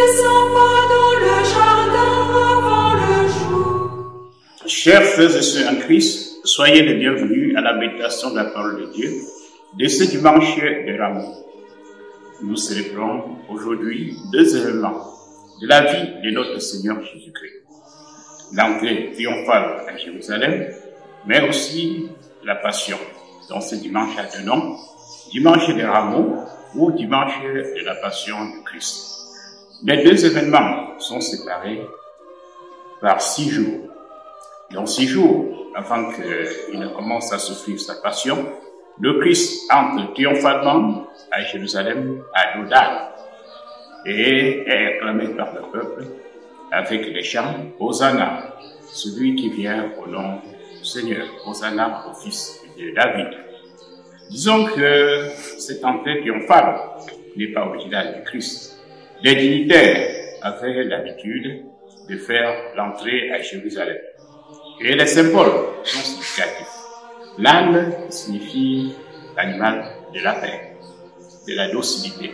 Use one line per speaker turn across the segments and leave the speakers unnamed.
descends pas dans le jardin avant le jour.
Chers frères et sœurs en Christ, soyez les bienvenus à la méditation de la parole de Dieu de ce dimanche de Rameaux. Nous célébrons aujourd'hui deux événements de la vie de notre Seigneur Jésus-Christ. L'entrée triomphale à Jérusalem, mais aussi la Passion. Donc ce dimanche a deux noms, dimanche des Rameaux ou dimanche de la Passion du Christ. Les deux événements sont séparés par 6 jours. Donc 6 jours avant qu'il ne commence à souffrir sa passion, le Christ entre triomphalement à Jérusalem, à Dodane, et est acclamé par le peuple avec les chants « Hosanna, celui qui vient au nom du Seigneur, Hosanna au fils de David ». Disons que cette entrée triomphale n'est pas originale du Christ. Les dignitaires avaient l'habitude de faire l'entrée à Jérusalem. Et les symboles sont significatifs. L'âne signifie l'animal de la paix, de la docilité.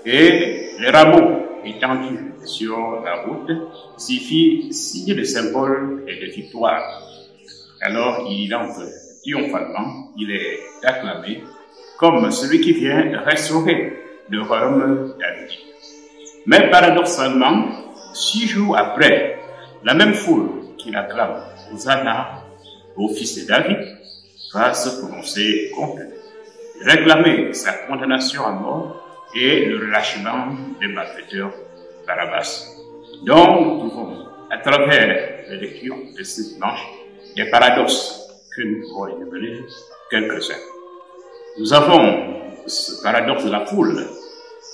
Et les rameaux étendus sur la route signifient signe de symbole et de victoire. Alors il entre triomphalement, il est acclamé comme celui qui vient restaurer le royaume davidique. Mais paradoxalement, 6 jours après, la même foule qui l'acclame Hosanna au fils de David va se prononcer contre lui, réclamer sa condamnation à mort et le relâchement des malfaiteurs Barabbas. Donc, nous trouvons à travers les lectures de ce dimanche des paradoxes que nous pouvons énumérer quelques-uns. Nous avons ce paradoxe de la foule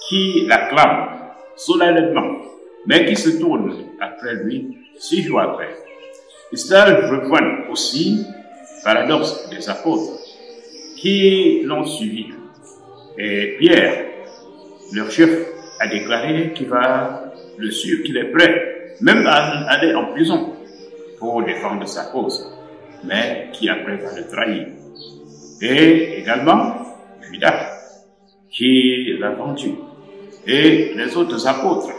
qui l'acclame solennellement, mais qui se tourne après lui 6 jours après. Et cela rejoint aussi le paradoxe des apôtres qui l'ont suivi. Et Pierre, leur chef, a déclaré qu'il va le suivre, qu'il est prêt, même à aller en prison pour défendre sa cause, mais qui après va le trahir. Et également Judas, qui l'a vendu, et les autres apôtres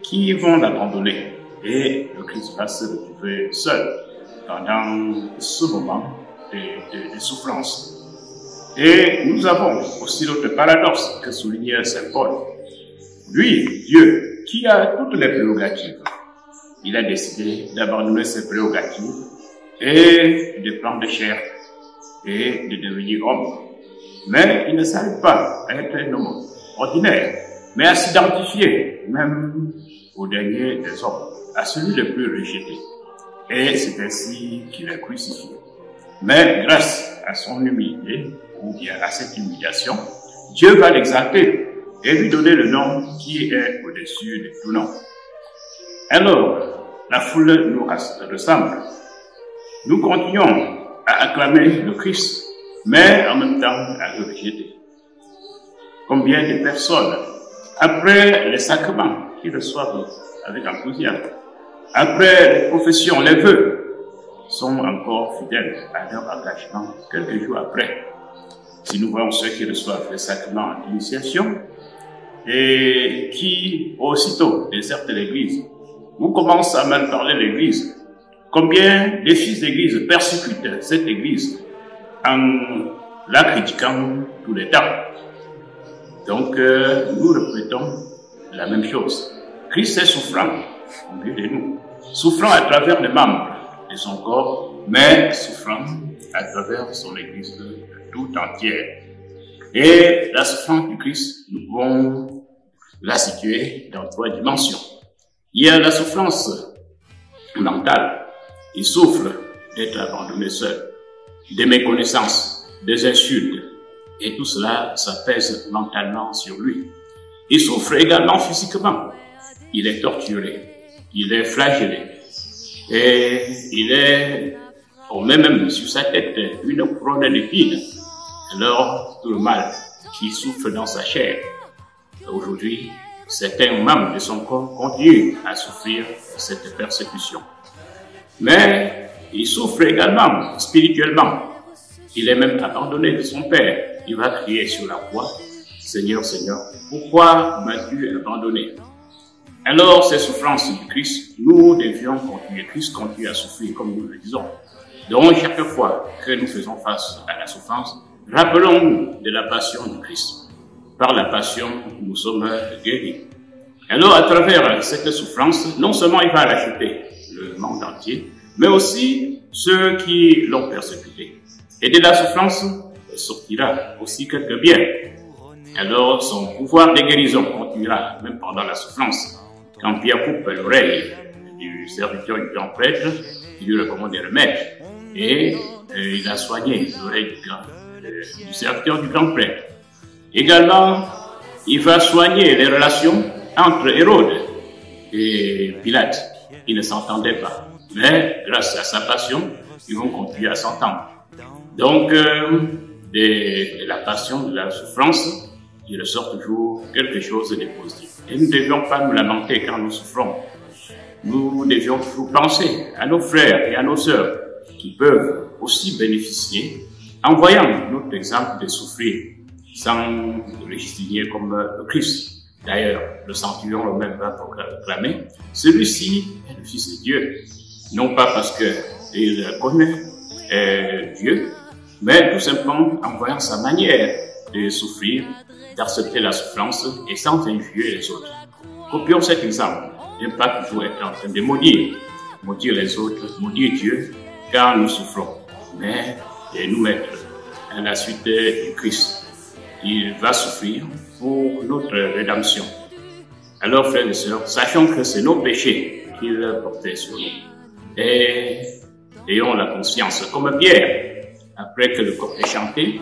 qui vont l'abandonner. Et le Christ va se retrouver seul pendant ce moment de souffrance. Et nous avons aussi l'autre paradoxe que soulignait Saint Paul. Lui, Dieu, qui a toutes les prérogatives, il a décidé d'abandonner ses prérogatives et de prendre chair et de devenir homme. Mais il ne s'arrête pas à être un homme ordinaire, mais à s'identifier même au dernier des hommes, à celui le plus rejeté. Et c'est ainsi qu'il est crucifié. Mais grâce à son humilité, ou bien à cette humiliation, Dieu va l'exalter et lui donner le nom qui est au-dessus de tout nom. Alors, la foule nous ressemble. Nous continuons à acclamer le Christ, mais en même temps à le rejeter. Combien de personnes, après les sacrements qu'ils reçoivent avec enthousiasme, après les professions, les vœux, sont encore fidèles à leur engagement quelques jours après. Si nous voyons ceux qui reçoivent les sacrements d'initiation et qui aussitôt désertent l'église ou commencent à mal parler l'église, combien les fils d'église persécutent cette église en la critiquant tous les temps. Donc nous répétons la même chose. Christ est souffrant au milieu de nous, souffrant à travers les membres de son corps, mais souffrant à travers son église tout entière. Et la souffrance du Christ, nous pouvons la situer dans 3 dimensions. Il y a la souffrance mentale. Il souffre d'être abandonné seul, des méconnaissances, des insultes, et tout cela, ça pèse mentalement sur lui. Il souffre également physiquement. Il est torturé, il est flagellé, et on met même sur sa tête une couronne d'épines. Alors, tout le mal qui souffre dans sa chair. Aujourd'hui, certains membres de son corps continuent à souffrir cette persécution. Mais il souffre également spirituellement. Il est même abandonné de son Père. Il va crier sur la croix, « Seigneur, Seigneur, pourquoi m'as-tu abandonné ?» Alors, ces souffrances du Christ, nous devions continuer. Christ continue à souffrir, comme nous le disons. Donc, chaque fois que nous faisons face à la souffrance, rappelons-nous de la passion du Christ. Par la passion, nous sommes guéris. Alors, à travers cette souffrance, non seulement il va racheter le monde entier, mais aussi ceux qui l'ont persécuté. Et de la souffrance sortira aussi quelques biens. Alors, son pouvoir de guérison continuera, même pendant la souffrance. Quand Pierre coupe l'oreille du serviteur du grand prêtre, il lui recommande des remèdes. Et il a soigné l'oreille du serviteur du grand prêtre. Également, il va soigner les relations entre Hérode et Pilate. Ils ne s'entendaient pas. Mais grâce à sa passion, ils vont continuer à s'entendre. Donc, de la passion, de la souffrance, il ressort toujours quelque chose de positif. Et nous ne devions pas nous lamenter quand nous souffrons. Nous devions toujours penser à nos frères et à nos sœurs qui peuvent aussi bénéficier en voyant notre exemple de souffrir sans le signer comme le Christ. D'ailleurs, le centurion lui-même va proclamer, celui-ci est le Fils de Dieu. Non pas parce qu'il connaît Dieu, mais tout simplement en voyant sa manière de souffrir, d'accepter la souffrance et sans injurier les autres. Copions cet exemple. Ne pas toujours être en train de maudire les autres, maudire Dieu quand nous souffrons, mais de nous mettre à la suite du Christ. Il va souffrir pour notre rédemption. Alors, frères et sœurs, sachons que c'est nos péchés qu'il portait sur nous. Et ayons la conscience, comme Pierre, après que le corps est chanté,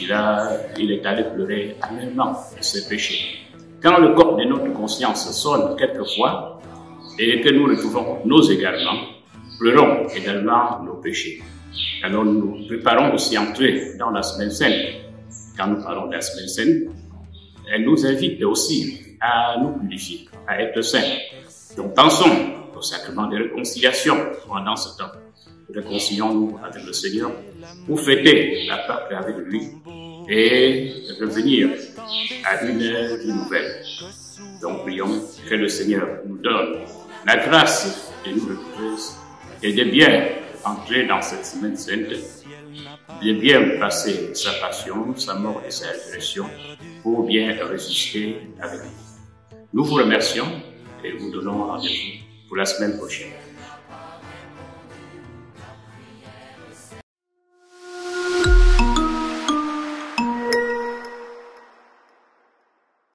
il est allé pleurer amèrement de ses péchés. Quand le corps de notre conscience sonne quelquefois, et que nous retrouvons nos égarements, pleurons également nos péchés. Alors nous préparons aussi entrer dans la semaine sainte. Quand nous parlons de la semaine sainte, elle nous invite aussi à nous purifier, à être saints. Donc pensons au sacrement de réconciliation pendant ce temps. Réconcilions-nous avec le Seigneur pour fêter la Pâque avec lui et revenir à une vie nouvelle. Donc prions que le Seigneur nous donne la grâce de nous retrouver et de bien entrer dans cette semaine sainte, de bien passer sa passion, sa mort et sa résurrection pour bien résister avec lui. Nous vous remercions et vous donnons rendez-vous pour la semaine prochaine.